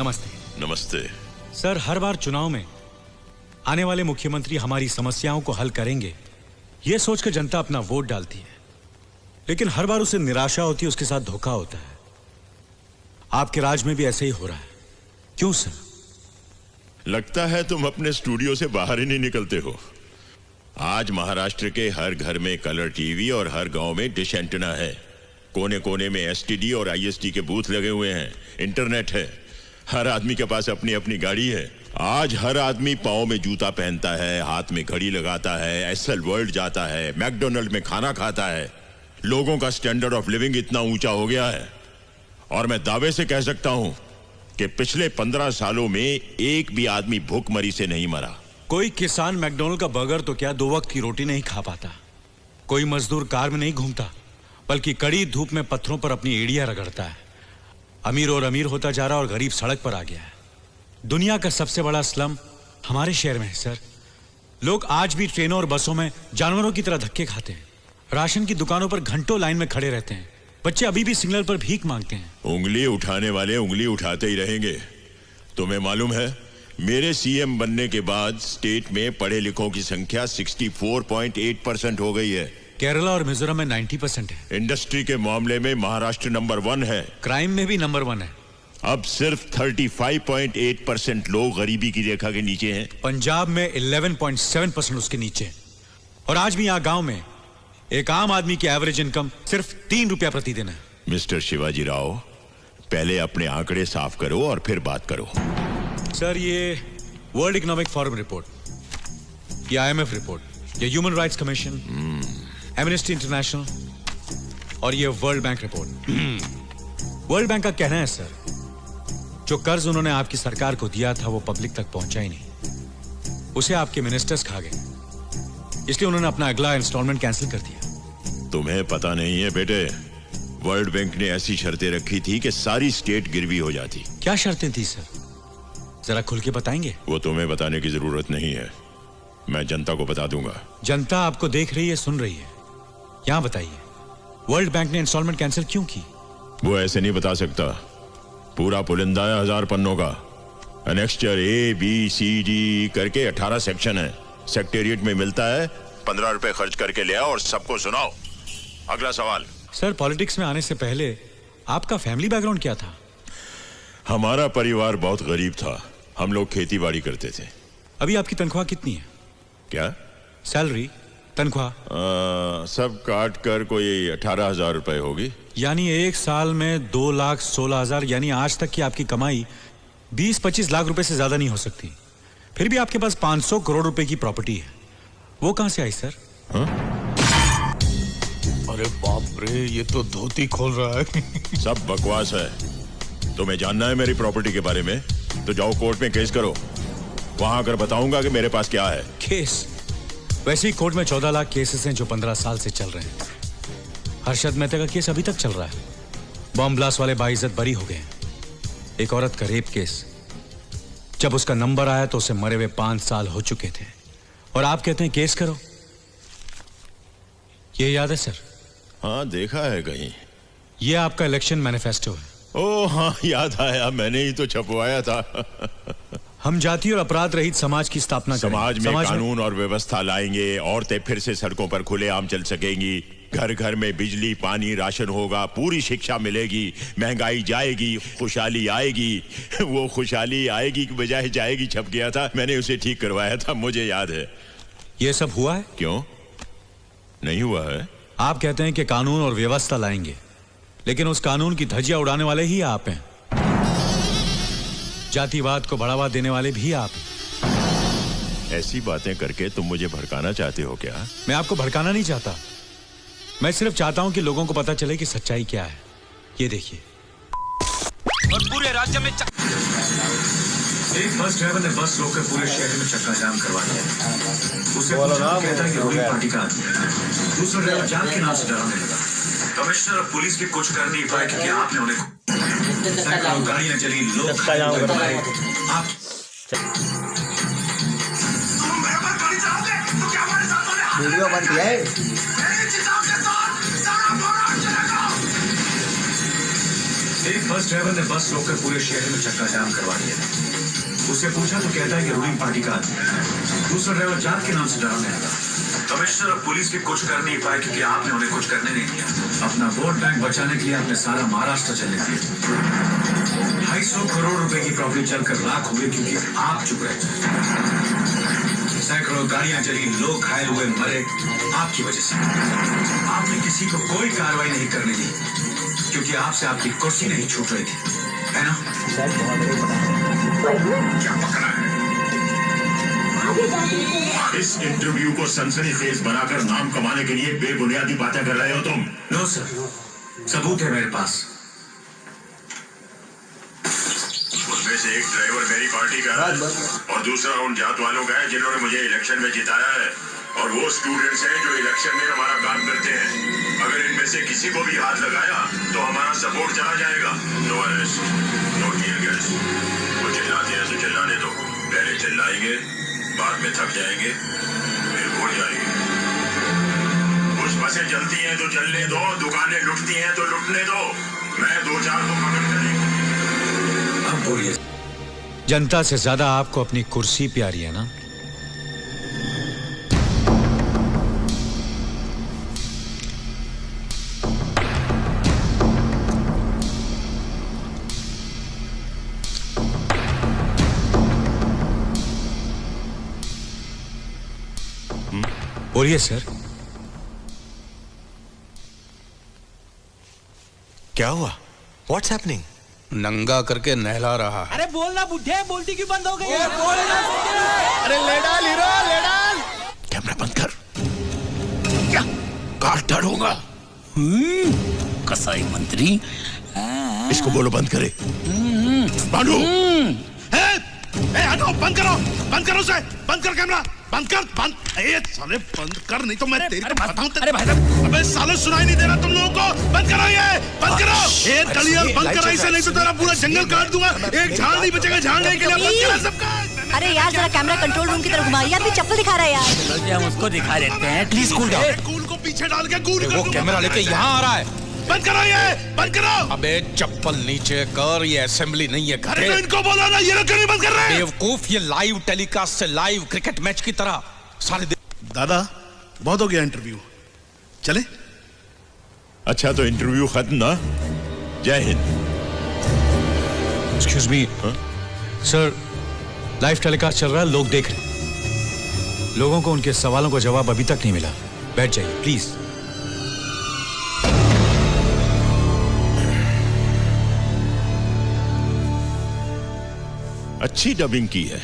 नमस्ते। नमस्ते। सर, हर बार चुनाव में आने वाले मुख्यमंत्री हमारी समस्याओं को हल करेंगे, यह सोचकर जनता अपना वोट डालती है, लेकिन हर बार उसे निराशा होती है, उसके साथ धोखा होता है। आपके राज में भी ऐसे ही हो रहा है, क्यों सर? लगता है तुम अपने स्टूडियो से बाहर ही नहीं निकलते हो। आज महाराष्ट्र के हर घर में कलर टीवी और हर गांव में डिश एंटेना है। कोने कोने में एसटीडी और आईएसटी के बूथ लगे हुए हैं। इंटरनेट है। हर आदमी के पास अपनी अपनी गाड़ी है। आज हर आदमी पाँव में जूता पहनता है, हाथ में घड़ी लगाता है, एसएल वर्ल्ड जाता है, मैकडोनल्ड में खाना खाता है। लोगों का स्टैंडर्ड ऑफ लिविंग इतना ऊंचा हो गया है, और मैं दावे से कह सकता हूं कि पिछले 15 सालों में एक भी आदमी भूखमरी से नहीं मरा। कोई किसान मैकडोनल्ड का बर्गर तो क्या 2 वक्त की रोटी नहीं खा पाता। कोई मजदूर कार में नहीं घूमता, बल्कि कड़ी धूप में पत्थरों पर अपनी एड़ियां रगड़ता है। अमीर और अमीर होता जा रहा और गरीब सड़क पर आ गया है। दुनिया का सबसे बड़ा स्लम हमारे शहर में है सर। लोग आज भी ट्रेनों और बसों में जानवरों की तरह धक्के खाते हैं। राशन की दुकानों पर घंटों लाइन में खड़े रहते हैं। बच्चे अभी भी सिग्नल पर भीख मांगते हैं। उंगली उठाने वाले उंगली उठाते ही रहेंगे। तुम्हें मालूम है, मेरे सीएम बनने के बाद स्टेट में पढ़े लिखों की संख्या 64.8% हो गई है। केरला और मिजोरम में 90% है। इंडस्ट्री के मामले में महाराष्ट्र नंबर 1 है। क्राइम में भी नंबर 1 है। अब सिर्फ 35.8% लोग गरीबी की रेखा के नीचे हैं। पंजाब में 11.7% उसके नीचे। और आज भी यहाँ गांव में एक आम आदमी की एवरेज इनकम सिर्फ 3 रुपया प्रतिदिन है। मिस्टर शिवाजी राव, पहले अपने आंकड़े साफ करो और फिर बात करो। सर, ये वर्ल्ड इकोनॉमिक फोरम रिपोर्ट, ये IMF रिपोर्ट, ये human rights commission, amnesty international और ये world bank report. World bank का कहना है सर, जो कर्ज उन्होंने आपकी सरकार को दिया था वो पब्लिक तक पहुंचा ही नहीं। उसे आपके मिनिस्टर्स खा गए, इसलिए उन्होंने अपना अगला इंस्टॉलमेंट कैंसिल कर दिया। तुम्हें पता नहीं है बेटे, वर्ल्ड बैंक ने ऐसी शर्तें रखी थी कि सारी स्टेट गिरवी हो जाती। क्या शर्तें थी सर? जरा खुल के बताएंगे। वो तुम्हें बताने की जरूरत नहीं है, मैं जनता को बता दूंगा। जनता आपको देख रही है, सुन रही है। यहां बताइए, वर्ल्ड बैंक ने इंस्टॉलमेंट कैंसिल क्यों की? वो ऐसे नहीं बता सकता। पूरा पुलिंदा है 1000 पन्नों का। एनेक्स्चर ABCD करके 18 सेक्शन है। सेक्रेटेरिएट में मिलता है, 15 रुपए खर्च करके ले आओ और सबको सुनाओ। अगला सवाल। सर, पॉलिटिक्स में आने से पहले आपका फैमिली बैकग्राउंड क्या था? हमारा परिवार बहुत गरीब था। हम लोग खेती बाड़ी करते थे। अभी आपकी तनख्वाह कितनी है? क्या? सैलरी, तनख्वाह? सब काट कर कोई 18,000 रुपए होगी। यानी एक साल में 2,16,000, यानी आज तक की आपकी कमाई 20-25 लाख रुपए से ज्यादा नहीं हो सकती। फिर भी आपके पास 500 करोड़ रुपए की प्रॉपर्टी है। वो कहां से आई सर? हाँ? अरे बाप रे, ये तो धोती खोल रहा है। सब बकवास है। तुम्हें जानना है मेरी प्रॉपर्टी के बारे में तो जाओ कोर्ट में केस करो। वहां आकर बताऊंगा कि मेरे पास क्या है। केस? वैसे ही कोर्ट में 14 लाख केसेस हैं जो 15 साल से चल रहे हैं। हर्षद मेहता का केस अभी तक चल रहा है। बॉम्ब ब्लास्ट वाले बाइज्जत बरी हो गए। एक औरत का रेप केस, जब उसका नंबर आया तो उसे मरे हुए 5 साल हो चुके थे, और आप कहते हैं केस करो। ये याद है सर? हाँ, देखा है कहीं। ये आपका इलेक्शन मैनिफेस्टो है। ओह हाँ, याद आया, मैंने ही तो छपवाया था। हम जाति और अपराध रहित समाज की स्थापना करेंगे। समाज में कानून और व्यवस्था लाएंगे। औरतें फिर से सड़कों पर खुलेआम चल सकेंगी। घर घर में बिजली, पानी, राशन होगा। पूरी शिक्षा मिलेगी। महंगाई जाएगी, खुशहाली आएगी। वो खुशहाली आएगी की बजाय जाएगी छप गया था। मैंने उसे ठीक करवाया था, मुझे याद है। ये सब हुआ है? क्यों नहीं हुआ है? आप कहते हैं कि कानून और व्यवस्था लाएंगे, लेकिन उस कानून की धज्जियां उड़ाने वाले ही आप हैं। जातिवाद को बढ़ावा देने वाले भी आप हैं। ऐसी बातें करके तुम मुझे भड़काना चाहते हो क्या? मैं आपको भड़काना नहीं चाहता। मैं सिर्फ चाहता हूं कि लोगों को पता चले कि सच्चाई क्या है। ये देखिए। और पूरे राज्य में एक बस ड्राइवर ने बस रोककर पूरे शहर में चक्का जाम करवा दिया। उसे कहता है कि वही पार्टी का आदमी है। दूसरा ड्राइवर जाम के नाम से डराने लगा। कमिश्नर और पुलिस भी कुछ कर नहीं पाए क्योंकि आपने उन्हें गाड़ियां चली, लोग आप वीडियो बन गया है। एक बस ड्राइवर ने बस रोककर पूरे शहर में चक्का जाम करवा दिया। उससे पूछा तो कहता है कि रूलिंग पार्टी का आदमी है। दूसरा ड्राइवर जात के नाम से डराने लगा। कमिश्नर और पुलिस भी कुछ कर नहीं पाए क्योंकि आपने उन्हें कुछ करने नहीं दिया। अपना वोट बैंक बचाने के लिए आपने सारा महाराष्ट्र चलने दिया। 250 करोड़ रुपए की प्रॉपर्टी चलकर राख हुए क्योंकि आप चुप रहे। सैकड़ों गाड़ियां चली, लोग घायल हुए, मरे आपकी वजह से। आपने किसी को कोई कार्रवाई नहीं करने दी क्योंकि आपसे आपकी कुर्सी नहीं छूट रही थी, है ना? क्या पकड़ा है? इस इंटरव्यू को सनसनीखेज बनाकर नाम कमाने के लिए बेबुनियादी बातें कर रहे हो तुम। नो सर, सबूत है मेरे पास। उसमें से एक ड्राइवर मेरी पार्टी का है और दूसरा उन जात वालों का है जिन्होंने मुझे इलेक्शन में जिताया है, और वो स्टूडेंट्स हैं जो इलेक्शन में हमारा काम करते हैं। अगर इनमें से किसी को भी हाथ लगाया तो हमारा सपोर्ट चला जाएगा। No arrest, no tear gas. वो चिल्लाते हैं तो चिल्लाने दो। पहले चिल्लाएंगे, बाद में थक जाएंगे, फिर भूल जाएंगे। कुछ बसें जलती हैं तो जलने दो, दुकानें लुटती हैं तो लुटने दो। मैं 2-4 को पकड़ करेंगे। अब बोलिए। जनता से ज्यादा आपको अपनी कुर्सी प्यारी है ना? बोलिए सर। क्या हुआ? What's happening? नंगा करके नहला रहा है। अरे बोलना बुढ़े, बोलती क्यों बंद हो गई? अरे ले डाल हीरो, ले डाल। कैमरा बंद कर। क्या? काट डालूंगा। कसाई मंत्री। इसको बोलो बंद करे। बांधो। हटो, बंद करो उसे, बंद कर कैमरा, बंद कर, बंद। साले बंद कर, नहीं तो मैं तेरी को बताऊं। अरे भाई साहब, अबे साले सुनाई नहीं दे रहा तुम लोगों को? बंद करो ये, बंद करो। दलियल बंद करो इसे, नहीं तो तेरा पूरा जंगल काट दूंगा। एक झाड़ नहीं बचेगा झाड़ने के लिए। बंद करो सबका। अरे यार जरा कैमरा कंट्रोल रूम की तरफ घुमा। यार भी चप्पल दिखा रहा है यार। चलो हम उसको दिखा देते हैं। Please cool down. कूल को पीछे डाल के कूल कर। वो कैमरा लेके यहाँ आ रहा है। बंद करो ये, बंद करो। अबे चप्पल नीचे कर, ये असेंबली नहीं है। अरे तो इनको बोलो ना, ये लोग क्यों नहीं बंद कर रहे? बेवकूफ, ये लाइव टेलीकास्ट से लाइव क्रिकेट मैच की तरह सारे। दादा बहुत हो गया इंटरव्यू, चले? अच्छा तो इंटरव्यू खत्म ना? जय Hind. Excuse me sir, live telecast चल रहा है, लोग देख रहे हैं। लोगों को उनके सवालों का जवाब अभी तक नहीं मिला। बैठ जाइए प्लीज। अच्छी डबिंग की है।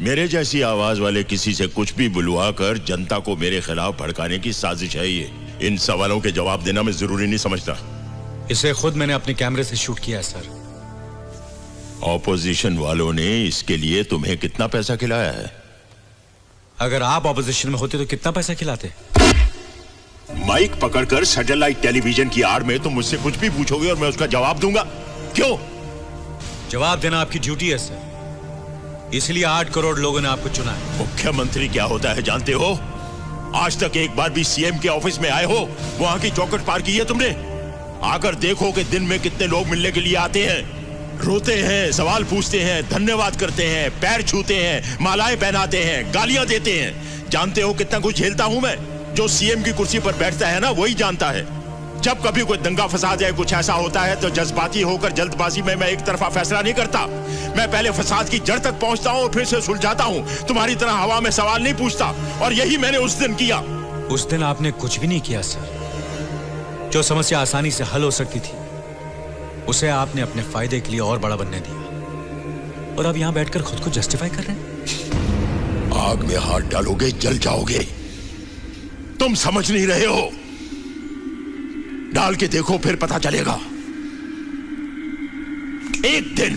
मेरे जैसी आवाज वाले किसी से कुछ भी बुलवा कर जनता को मेरे खिलाफ भड़काने की साजिश है ये। इन सवालों के जवाब देना मैं जरूरी नहीं समझता। इसे खुद मैंने अपने कैमरे से शूट किया है सर। ऑपोजिशन वालों ने इसके लिए तुम्हें कितना पैसा खिलाया है? अगर आप ऑपोजिशन में होते तो कितना पैसा खिलाते? माइक पकड़कर सैटेलाइट टेलीविजन की आड़ में तुम मुझसे कुछ भी पूछोगे और मैं उसका जवाब दूंगा। क्यों? जवाब देना आपकी ड्यूटी है सर, इसलिए 8 करोड़ लोगों ने आपको चुना है। मुख्यमंत्री क्या होता है जानते हो? आज तक एक बार भी सीएम के ऑफिस में आए हो? वहां की चौखट पार की है तुमने? आकर देखो कि दिन में कितने लोग मिलने के लिए आते हैं, रोते हैं, सवाल पूछते हैं, धन्यवाद करते हैं, पैर छूते हैं, मालाएं पहनाते हैं, गालियां देते हैं। जानते हो कितना कुछ झेलता हूं मैं? जो सीएम की कुर्सी पर बैठता है ना, वही जानता है। जब कभी कोई दंगा फसाद या कुछ ऐसा होता है तो जज्बाती होकर जल्दबाजी में मैं एक तरफा फैसला नहीं करता। मैं पहले फसाद की जड़ तक पहुंचता हूं और फिर से सुलझाता हूं। तुम्हारी तरह हवा में सवाल नहीं पूछता, और यही मैंने उस दिन किया। उस दिन आपने कुछ भी नहीं किया सर। जो समस्या आसानी से हल हो सकती थी उसे आपने अपने फायदे के लिए और बड़ा बनने दिया, और अब यहां बैठकर खुद को जस्टिफाई कर रहे हैं। आग में हाथ डालोगे जल जाओगे। तुम समझ नहीं रहे हो। डाल के देखो फिर पता चलेगा। एक दिन,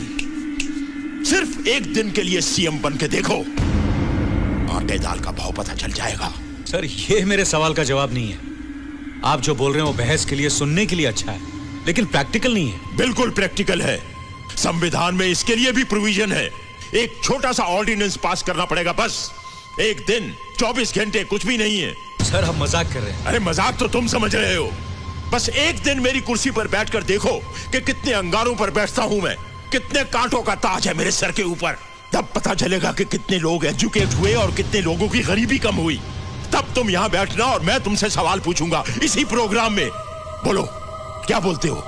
सिर्फ एक दिन के लिए सीएम बन के देखो, आटे दाल का भाव पता चल जाएगा। सर ये मेरे सवाल का जवाब नहीं है। आप जो बोल रहे हो बहस के लिए, सुनने के लिए अच्छा है, लेकिन प्रैक्टिकल नहीं है। बिल्कुल प्रैक्टिकल है। संविधान में इसके लिए भी प्रोविजन है। एक छोटा सा ऑर्डिनेंस पास करना पड़ेगा बस। एक दिन, 24 घंटे, कुछ भी नहीं है। सर हम मजाक कर रहे हैं। अरे मजाक तो तुम समझ रहे हो। बस एक दिन मेरी कुर्सी पर बैठकर देखो कि कितने अंगारों पर बैठता हूं मैं, कितने कांटों का ताज है मेरे सर के ऊपर। तब पता चलेगा कि कितने लोग एजुकेट हुए और कितने लोगों की गरीबी कम हुई। तब तुम यहां बैठना और मैं तुमसे सवाल पूछूंगा इसी प्रोग्राम में। बोलो, क्या बोलते हो?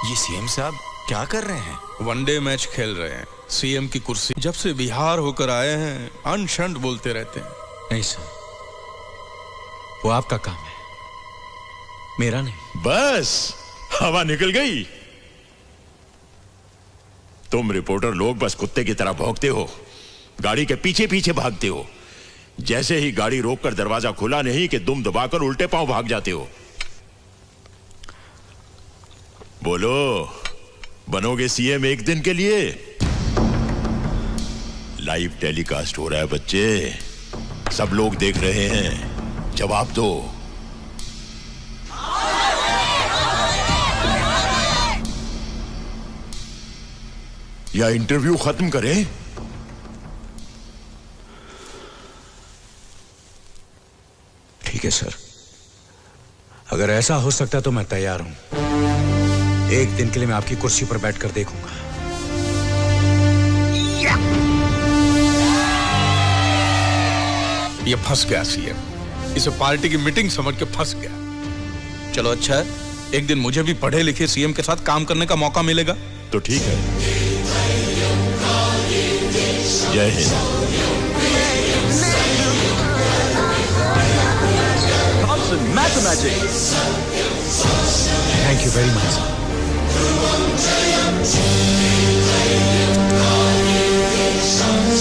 ये सीएम साहब क्या कर रहे हैं? वनडे मैच खेल रहे हैं। सीएम की कुर्सी जब से बिहार होकर आए हैं अनशंट बोलते रहते हैं। नहीं सर, वो आपका काम है, मेरा नहीं। बस हवा निकल गई। तुम रिपोर्टर लोग बस कुत्ते की तरह भौंकते हो, गाड़ी के पीछे पीछे भागते हो। जैसे ही गाड़ी रोककर दरवाजा खुला नहीं कि दुम दबाकर उल्टे पांव भाग जाते हो। बोलो, बनोगे सीएम एक दिन के लिए? लाइव टेलीकास्ट हो रहा है बच्चे, सब लोग देख रहे हैं, जवाब दो। या इंटरव्यू खत्म करें? ठीक है सर, अगर ऐसा हो सकता तो मैं तैयार हूं। एक दिन के लिए मैं आपकी कुर्सी पर बैठकर देखूंगा। ये फंस गया सीएम, इसे पार्टी की मीटिंग समझ के फंस गया। चलो अच्छा है, एक दिन मुझे भी पढ़े लिखे सीएम के साथ काम करने का मौका मिलेगा तो ठीक है। जय Hind. Mathematics. Thank you very much. Sun